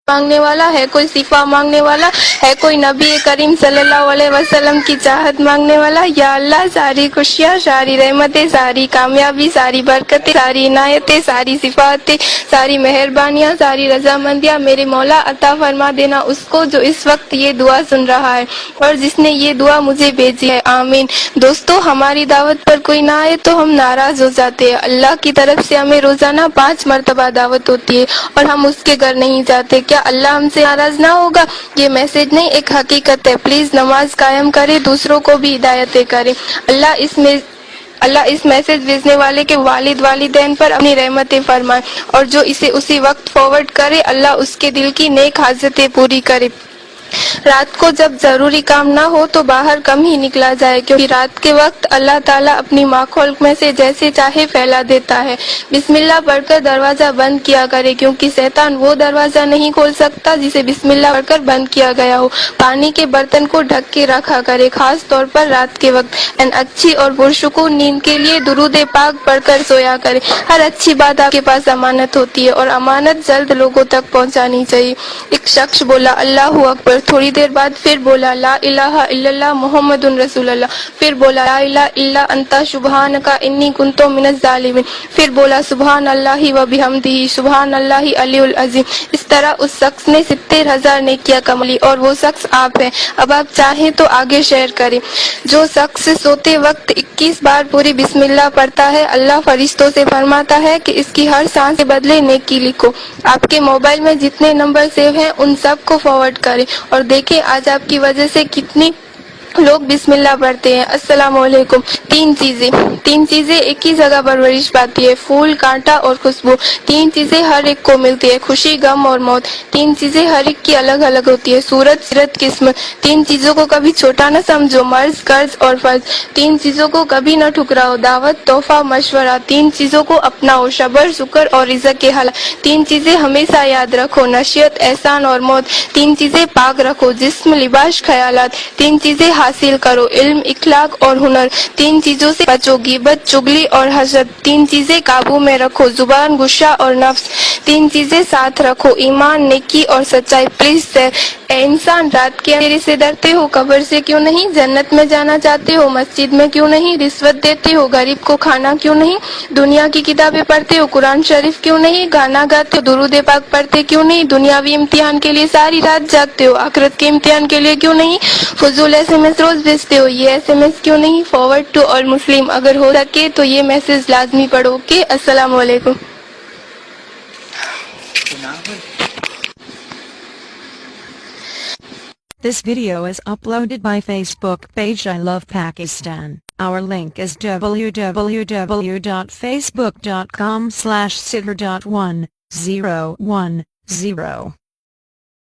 مانگنے والا ہے، کوئی شفا مانگنے والا ہے، کوئی نبی کریم صلی اللہ علیہ وسلم کی چاہت مانگنے والا. یا اللہ ساری خوشیاں، ساری رحمتیں، ساری کامیابی، ساری برکتیں، ساری عنایتیں، ساری صفاتیں، ساری مہربانیاں، ساری رضامندیاں میرے مولا عطا فرما دینا اس کو جو اس وقت یہ دعا سن رہا ہے اور جس نے یہ دعا مجھے بھیجی ہے. آمین. دوستو، ہماری دعوت پر کوئی نہ آئے تو ہم ناراض ہو جاتے ہیں. اللہ کی طرف سے ہمیں روزانہ 5 مرتبہ دعوت ہوتی ہے اور ہم اس کے گھر نہیں جاتے. کیا اللہ ہم سے ناراض نہ ہوگا؟ یہ میسج نہیں، ایک حقیقت ہے. پلیز نماز قائم کرے، دوسروں کو بھی ہدایتیں کرے. اللہ اس میسج بھیجنے والے کے والد والدین پر اپنی رحمتیں فرمائے اور جو اسے اسی وقت فارورڈ کرے اللہ اس کے دل کی نیک حاجتیں پوری کرے. رات کو جب ضروری کام نہ ہو تو باہر کم ہی نکلا جائے، کیونکہ رات کے وقت اللہ تعالیٰ اپنی مخلوق میں سے جیسے چاہے پھیلا دیتا ہے. بسم اللہ پڑھ کر دروازہ بند کیا کرے، کیونکہ شیطان وہ دروازہ نہیں کھول سکتا جسے بسم اللہ پڑھ کر بند کیا گیا ہو. پانی کے برتن کو ڈھک کے رکھا کرے، خاص طور پر رات کے وقت. اچھی اور پرسکون نیند کے لیے درود پاک پڑھ کر سویا کرے. ہر اچھی بات آپ کے پاس امانت ہوتی ہے اور امانت جلد لوگوں تک پہنچانی چاہیے. ایک شخص بولا اللہ اکبر، تھوڑی دیر بعد پھر بولا لا الہ الا اللہ محمد رسول اللہ، پھر بولا لا الہ الا انت سبحانک انی کنت من الظالمین، پھر بولا سبحان اللہ و بحمدہ سبحان اللہ علی العظیم. اس طرح اس شخص نے 70,000 نیکیاں کمالی اور وہ شخص آپ ہیں. اب آپ چاہیں تو آگے شیئر کریں. جو شخص سوتے وقت 21 بار پوری بسم اللہ پڑھتا ہے، اللہ فرشتوں سے فرماتا ہے کہ اس کی ہر سانس کے بدلے نیکی لکھو. آپ کے موبائل میں جتنے نمبر سیو ہیں ان سب کو فارورڈ کریں اور دیکھیں آج آپ کی وجہ سے کتنی لوگ بسم اللہ پڑھتے ہیں. السلام علیکم. تین چیزیں ایک ہی جگہ پرورش پاتی ہے، پھول، کانٹا اور خوشبو. 3 چیزیں ہر ایک کو ملتی ہے، خوشی، غم اور موت. 3 چیزیں ہر ایک کی الگ الگ ہوتی ہے، صورت، سیرت، قسمت. 3 چیزوں کو کبھی چھوٹا نہ سمجھو، مرض، قرض اور فرض. 3 چیزوں کو کبھی نہ ٹھکراؤ، دعوت، تحفہ، مشورہ. 3 چیزوں کو اپناؤ، صبر، شکر اور رزق کے حلال. 3 چیزیں ہمیشہ یاد رکھو، نصیحت، احسان اور موت. 3 چیزیں پاک رکھو، جسم، لباس، خیالات. 3 چیزیں حاصل کرو، علم، اخلاق اور ہنر. 3 چیزوں سے بچو، غیبت، چغلی اور حسد. 3 چیزیں قابو میں رکھو، زبان، غصہ اور نفس. 3 چیزیں ساتھ رکھو، ایمان، نیکی اور سچائی. Please sir. اے انسان، رات کے اندھیرے سے ڈرتے ہو؟ قبر سے کیوں نہیں؟ جنت میں جانا چاہتے ہو؟ مسجد میں کیوں نہیں؟ رشوت دیتے ہو؟ غریب کو کھانا کیوں نہیں؟ دنیا کی کتابیں پڑھتے ہو؟ قرآن شریف کیوں نہیں؟ گانا گاتے ہو؟ درود پاک پڑھتے کیوں نہیں؟ دنیاوی امتحان کے لیے ساری رات جاگتے ہو؟ آخرت کے امتحان کے لیے کیوں نہیں؟ فضول SMS روز بھیجتے ہو؟ یہ SMS کیوں نہیں؟ فارورڈ ٹو آل مسلم. اگر ہو سکے تو یہ میسج لازمی پڑھو کہ السلام علیکم. This video is uploaded by Facebook page I Love Pakistan. Our link is www.facebook.com/sidr.1010.